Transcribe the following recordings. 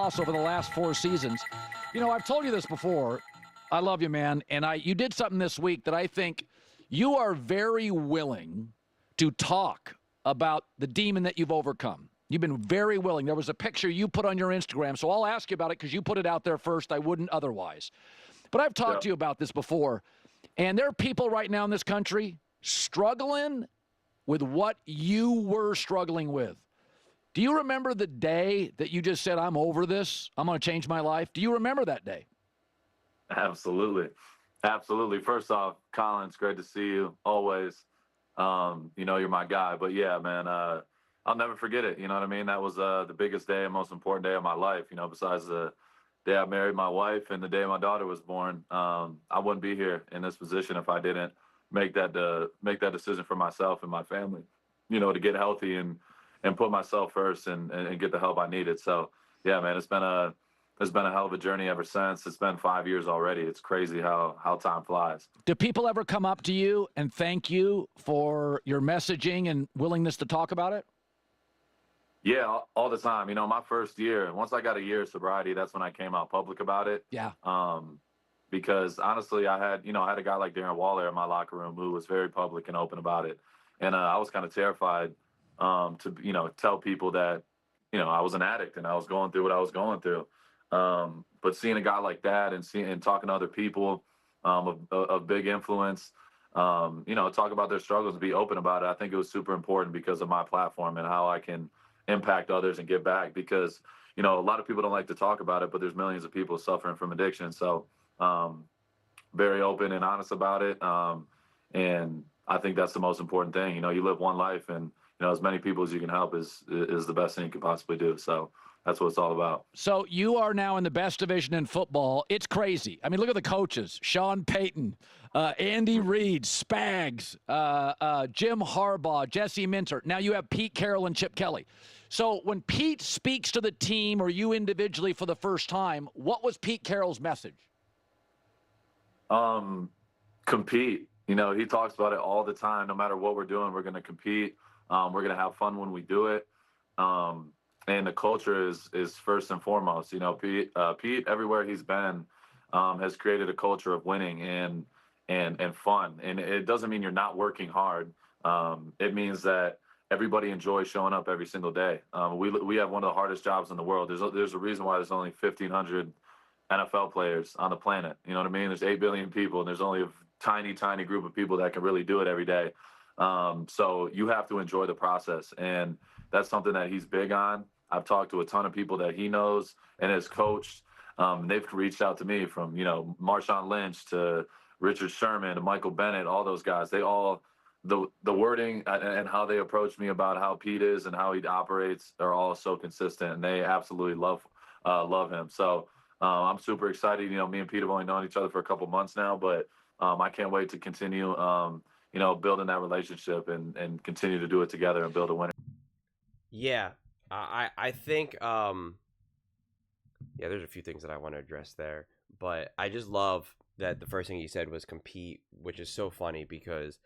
loss over the last 4 seasons. You know, I've told you this before. I love you, man. And you did something this week that I think you are very willing to talk about the demon that you've overcome. You've been very willing. There was a picture you put on your Instagram, so I'll ask you about it because you put it out there first. I wouldn't otherwise. But I've talked to you about this before, and there are people right now in this country struggling with what you were struggling with. Do you remember the day that you just said, I'm over this, I'm going to change my life? Do you remember that day? Absolutely. Absolutely. First off, Colin, it's great to see you always. You know, you're my guy. But yeah, man, I'll never forget it. You know what I mean? That was the biggest day and most important day of my life, you know, besides the day I married my wife and the day my daughter was born. I wouldn't be here in this position if I didn't make that decision for myself and my family, you know, to get healthy and put myself first and get the help I needed. So yeah, man, it's been a hell of a journey ever since. It's been 5 years already. It's crazy how time flies. Do people ever come up to you and thank you for your messaging and willingness to talk about it? Yeah, all the time. You know, my first year, once I got a year of sobriety, that's when I came out public about it. Yeah. Because honestly, I had a guy like Darren Waller in my locker room who was very public and open about it. And I was kind of terrified to, you know, tell people that, you know, I was an addict and I was going through what I was going through. But seeing a guy like that and talking to other people of big influence, you know, talk about their struggles and be open about it, I think it was super important because of my platform and how I can impact others and give back. Because, you know, a lot of people don't like to talk about it, but there's millions of people suffering from addiction. So very open and honest about it. And I think that's the most important thing. You know, you live one life, and, you know, as many people as you can help is the best thing you can possibly do. So that's what it's all about. So you are now in the best division in football. It's crazy. I mean, look at the coaches: Sean Payton, Andy Reid, Spags, Jim Harbaugh, Jesse Minter. Now you have Pete Carroll and Chip Kelly. So when Pete speaks to the team or you individually for the first time, what was Pete Carroll's message? Compete. You know, he talks about it all the time. No matter what we're doing, we're going to compete. We're going to have fun when we do it. And the culture is first and foremost. You know, Pete everywhere he's been has created a culture of winning and fun. And it doesn't mean you're not working hard. It means that everybody enjoys showing up every single day. We have one of the hardest jobs in the world. There's a reason why there's only 1,500 NFL players on the planet. You know what I mean? There's 8 billion people, and there's only a tiny group of people that can really do it every day. So you have to enjoy the process, and that's something that he's big on. I've talked to a ton of people that he knows and has coached. They've reached out to me, from, you know, Marshawn Lynch to Richard Sherman to Michael Bennett, all those guys. They all, the wording and how they approach me about how Pete is and how he operates are all so consistent, and they absolutely love him. So I'm super excited. You know, me and Pete have only known each other for a couple months now, but I can't wait to continue, you know, building that relationship and continue to do it together and build a winner. Yeah, I think, there's a few things that I want to address there, but I just love that the first thing you said was compete, which is so funny because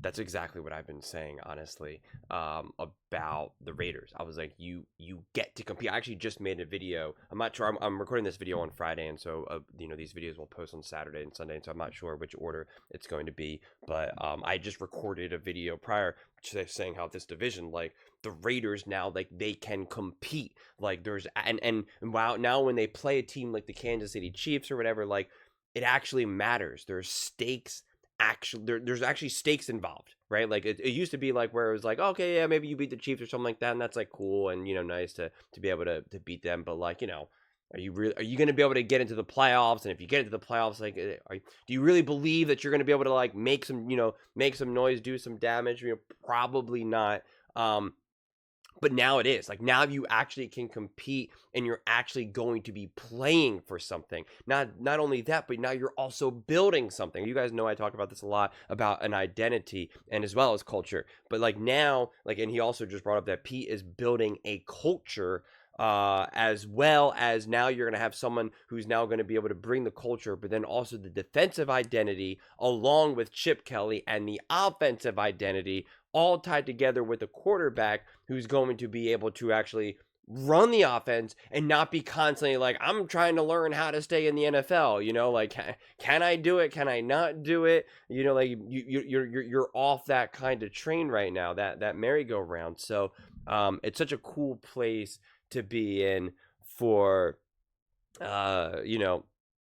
that's exactly what I've been saying, honestly, about the Raiders. I was like, you get to compete. I actually just made a video. I'm not sure. I'm recording this video on Friday, and so you know, these videos will post on Saturday and Sunday, and so I'm not sure which order it's going to be. But I just recorded a video prior saying how this division, like the Raiders now, like they can compete. Like there's and wow, now when they play a team like the Kansas City Chiefs or whatever, like it actually matters. There's stakes. There's actually stakes involved, right? Like it used to be like where it was like, okay, yeah, maybe you beat the Chiefs or something like that, and that's like cool and, you know, nice to be able to beat them. But like, you know, are you going to be able to get into the playoffs? And if you get into the playoffs, like, do you really believe that you're going to be able to like make some noise, do some damage? You know, probably not. But now it is. Like now you actually can compete and you're actually going to be playing for something. Not only that, but now you're also building something. You guys know I talk about this a lot, about an identity and as well as culture. But like now, like, and he also just brought up that Pete is building a culture, as well as now you're going to have someone who's now going to be able to bring the culture, but then also the defensive identity along with Chip Kelly and the offensive identity, all tied together with a quarterback who's going to be able to actually run the offense and not be constantly like, I'm trying to learn how to stay in the NFL, like, can I do it? Can I not do it? Like you're off that kind of train right now, that merry-go-round. So it's such a cool place to be in for, to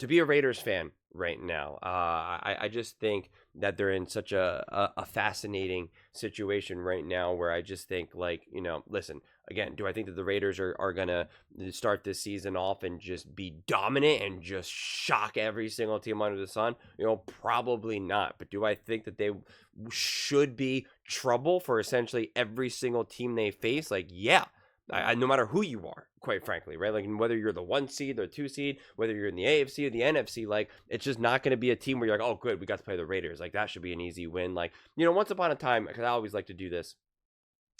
be a Raiders fan right now. I just think that they're in such a fascinating situation right now where I just think, like, listen, again, do I think that the Raiders are going to start this season off and just be dominant and just shock every single team under the sun? Probably not. But do I think that they should be trouble for essentially every single team they face? Like, yeah. No matter who you are, quite frankly, right? Like, whether you're the 1 seed or 2 seed, whether you're in the AFC or the NFC, like, it's just not going to be a team where you're like, oh, good, we got to play the Raiders. Like, that should be an easy win. Like, once upon a time, because I always like to do this,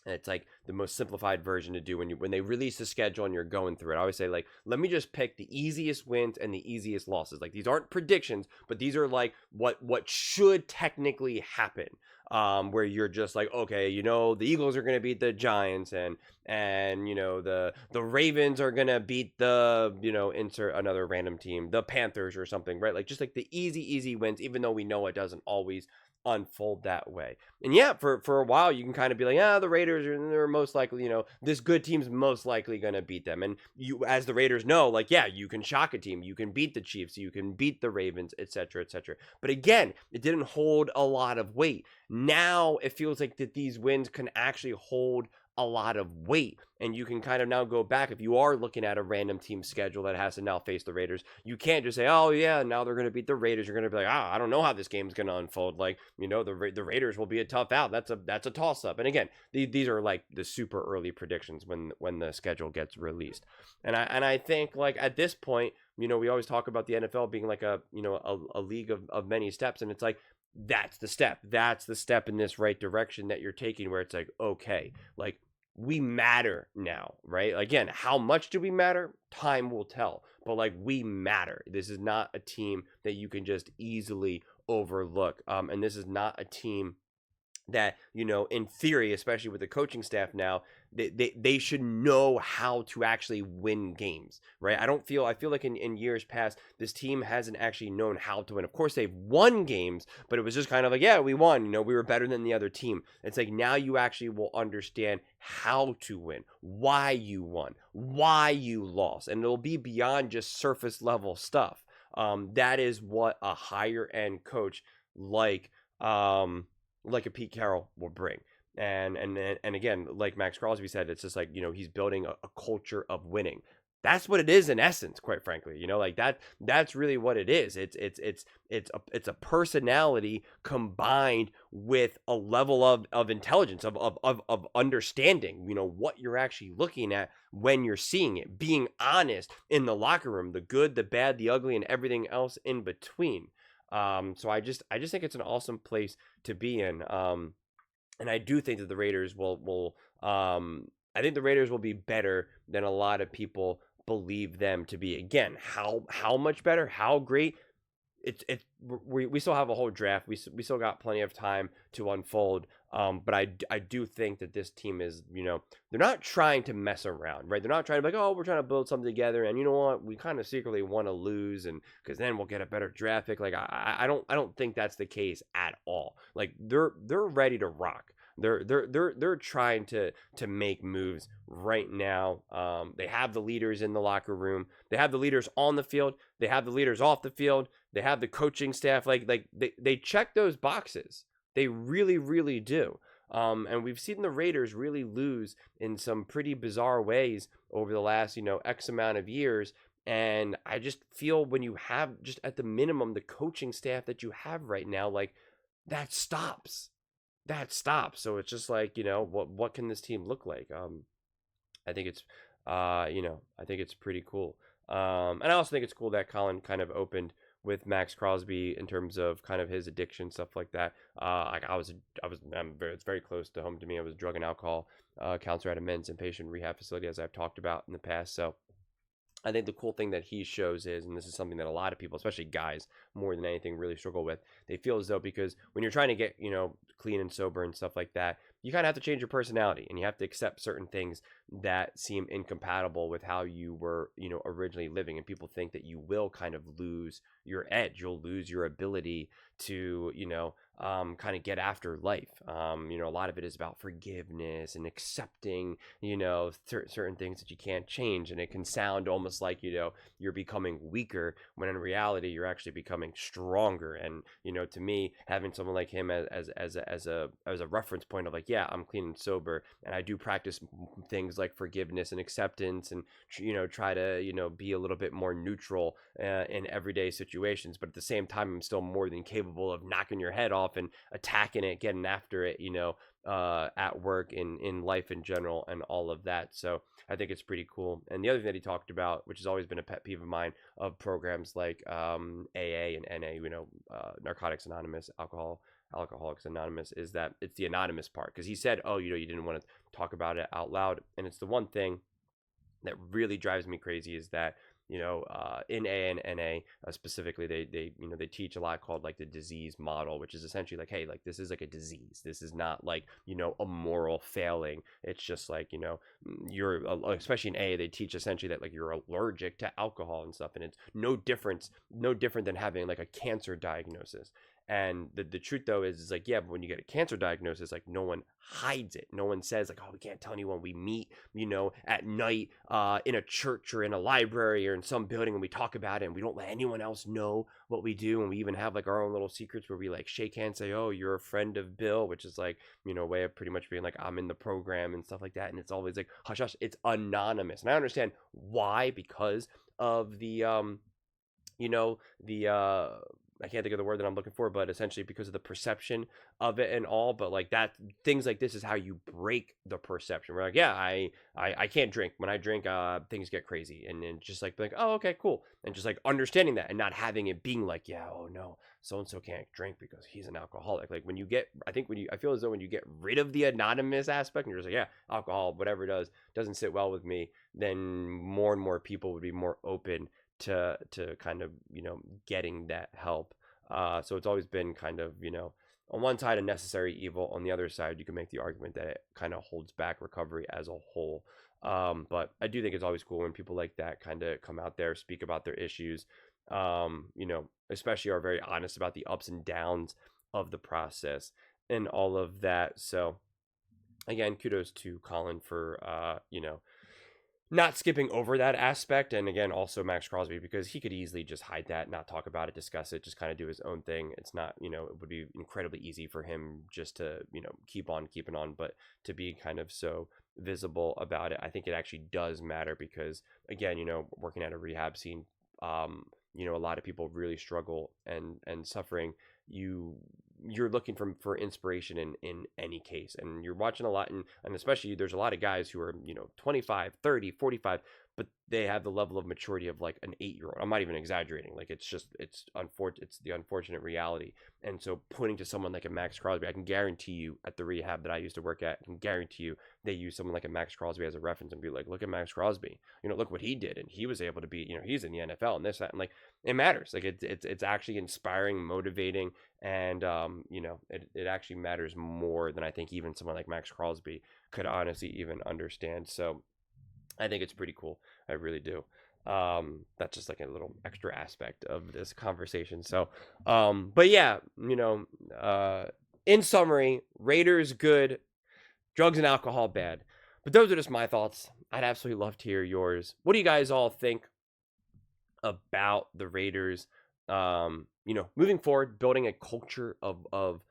and it's like the most simplified version to do when they release the schedule and you're going through it. I always say, like, let me just pick the easiest wins and the easiest losses. Like, these aren't predictions, but these are like what should technically happen. Where you're just like, okay, the Eagles are going to beat the Giants, and the Ravens are going to beat the, insert another random team, the Panthers or something, right? Like, just like the easy wins, even though we know it doesn't always unfold that way. And yeah, for a while you can kind of be like, the Raiders they're most likely, this good team's most likely going to beat them. And you, as the Raiders know, like, yeah, you can shock a team, you can beat the Chiefs, you can beat the Ravens, etc., etc. But again, it didn't hold a lot of weight. Now it feels like that these wins can actually hold a lot of weight, and you can kind of now go back. If you are looking at a random team schedule that has to now face the Raiders, you can't just say, oh yeah, now they're going to beat the Raiders. You're going to be like, I don't know how this game's going to unfold. Like, the Raiders will be a tough out. That's a toss up. And again, these are like the super early predictions when the schedule gets released. And I think, like, at this point, we always talk about the NFL being like a league of many steps, and it's like, that's the step in this right direction that you're taking, where it's like, okay, like, we matter now, right? Again, how much do we matter? Time will tell. But, like, we matter. This is not a team that you can just easily overlook. And this is not a team that, in theory, especially with the coaching staff now, they should know how to actually win games, right? I feel like in years past, this team hasn't actually known how to win. Of course, they've won games, but it was just kind of like, yeah, we won, we were better than the other team. It's like, now you actually will understand how to win, why you won, why you lost, and it'll be beyond just surface level stuff. That is what a higher end coach like a Pete Carroll will bring. And again, like Maxx Crosby said, it's just like, he's building a culture of winning. That's what it is in essence, quite frankly. Like, that's really what it is. It's a personality combined with a level of intelligence, of understanding, what you're actually looking at when you're seeing it, being honest in the locker room, the good, the bad, the ugly, and everything else in between. So I just think it's an awesome place to be in. And I do think that the Raiders I think the Raiders will be better than a lot of people believe them to be. Again, how much better, how great? We still have a whole draft. We still got plenty of time to unfold. But I do think that this team is, they're not trying to mess around, right? They're not trying to be like, oh, we're trying to build something together, and you know what, we kind of secretly want to lose, and because then we'll get a better draft pick. Like, I don't think that's the case at all. Like, they're ready to rock. They're trying to make moves right now. They have the leaders in the locker room. They have the leaders on the field. They have the leaders off the field. They have the coaching staff. Like they check those boxes. They really, really do. And we've seen the Raiders really lose in some pretty bizarre ways over the last, X amount of years. And I just feel when you have just at the minimum the coaching staff that you have right now, like, that stops. So it's just like, what can this team look like? I think it's I think it's pretty cool. And I also think it's cool that Colin kind of opened with Maxx Crosby in terms of kind of his addiction, stuff like that. It's very close to home to me. I was a drug and alcohol counselor at a men's inpatient rehab facility, as I've talked about in the past. So I think the cool thing that he shows is, and this is something that a lot of people, especially guys, more than anything, really struggle with. They feel as though, because when you're trying to get, clean and sober and stuff like that, you kind of have to change your personality, and you have to accept certain things that seem incompatible with how you were, originally living. And people think that you will kind of lose your edge. You'll lose your ability to, kind of get after life. A lot of it is about forgiveness and accepting, certain things that you can't change. And it can sound almost like, you're becoming weaker, when in reality, you're actually becoming stronger. And, to me, having someone like him as a reference point of like, yeah, I'm clean and sober, and I do practice things like forgiveness and acceptance, and, try to, be a little bit more neutral in everyday situations. But at the same time, I'm still more than capable of knocking your head off and attacking it, getting after it, at work, in life in general, and all of that. So I think it's pretty cool. And the other thing that he talked about, which has always been a pet peeve of mine, of programs like AA and NA, Narcotics Anonymous, Alcoholics Anonymous, is that it's the anonymous part. Because he said, oh, you didn't want to talk about it out loud. And it's the one thing that really drives me crazy, is that in A and NA specifically, they teach a lot called like the disease model, which is essentially like, hey, like this is like a disease. This is not like, a moral failing. It's just like, you're, especially in A, they teach essentially that like you're allergic to alcohol and stuff, and it's no different than having like a cancer diagnosis. And the truth though is like, yeah, but when you get a cancer diagnosis, like no one hides it. No one says like, oh, we can't tell anyone. We meet, at night in a church or in a library or in some building, and we talk about it, and we don't let anyone else know what we do. And we even have like our own little secrets where we like shake hands, say, oh, you're a friend of Bill, which is like, a way of pretty much being like, I'm in the program and stuff like that. And it's always like, hush, hush, it's anonymous. And I understand why, because of the, I can't think of the word that I'm looking for, but essentially because of the perception of it and all. But like that, things like this is how you break the perception. We're like, yeah, I can't drink. When I drink, things get crazy. And just like, oh, okay, cool. And just like understanding that, and not having it being like, yeah, oh no, so-and-so can't drink because he's an alcoholic. Like I feel as though when you get rid of the anonymous aspect, and you're just like, yeah, alcohol, whatever it doesn't sit well with me, then more and more people would be more open to kind of, getting that help. So it's always been kind of, on one side a necessary evil. On the other side, you can make the argument that it kind of holds back recovery as a whole. But I do think it's always cool when people like that kind of come out there, speak about their issues, especially are very honest about the ups and downs of the process and all of that. So again, kudos to Colin for, not skipping over that aspect. And again, also Maxx Crosby, because he could easily just hide that, not talk about it, discuss it, just kind of do his own thing. It's not, it would be incredibly easy for him just to, keep on keeping on, but to be kind of so visible about it, I think it actually does matter, because again, working at a rehab scene, a lot of people really struggle and suffering. You're looking for inspiration in any case, and you're watching a lot, and especially there's a lot of guys who are 25, 30, 45, but they have the level of maturity of like an 8-year-old. I'm not even exaggerating. Like it's the unfortunate reality. And so pointing to someone like a Maxx Crosby, I can guarantee you at the rehab that I used to work at, I can guarantee you they use someone like a Maxx Crosby as a reference and be like, look at Maxx Crosby, look what he did, and he was able to be, he's in the NFL and this, that, and like it matters. Like it's actually inspiring, motivating, and it actually matters more than I think even someone like Maxx Crosby could honestly even understand. So I think it's pretty cool. I really do. That's just like a little extra aspect of this conversation. So, but yeah, in summary, Raiders good, drugs and alcohol bad. But those are just my thoughts. I'd absolutely love to hear yours. What do you guys all think about the Raiders? Moving forward, building a culture of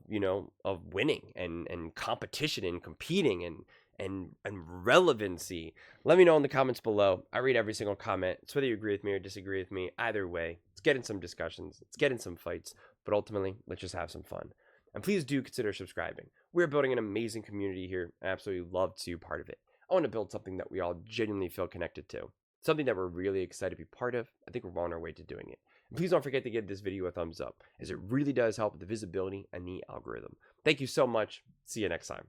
winning and competition and competing and relevancy. Let me know in the comments below. I read every single comment. It's whether you agree with me or disagree with me. Either way, let's get in some discussions. Let's get in some fights. But ultimately, let's just have some fun. And please do consider subscribing. We're building an amazing community here. I absolutely love to be part of it. I want to build something that we all genuinely feel connected to. Something that we're really excited to be part of. I think we're on our way to doing it. And please don't forget to give this video a thumbs up, as it really does help with the visibility and the algorithm. Thank you so much. See you next time.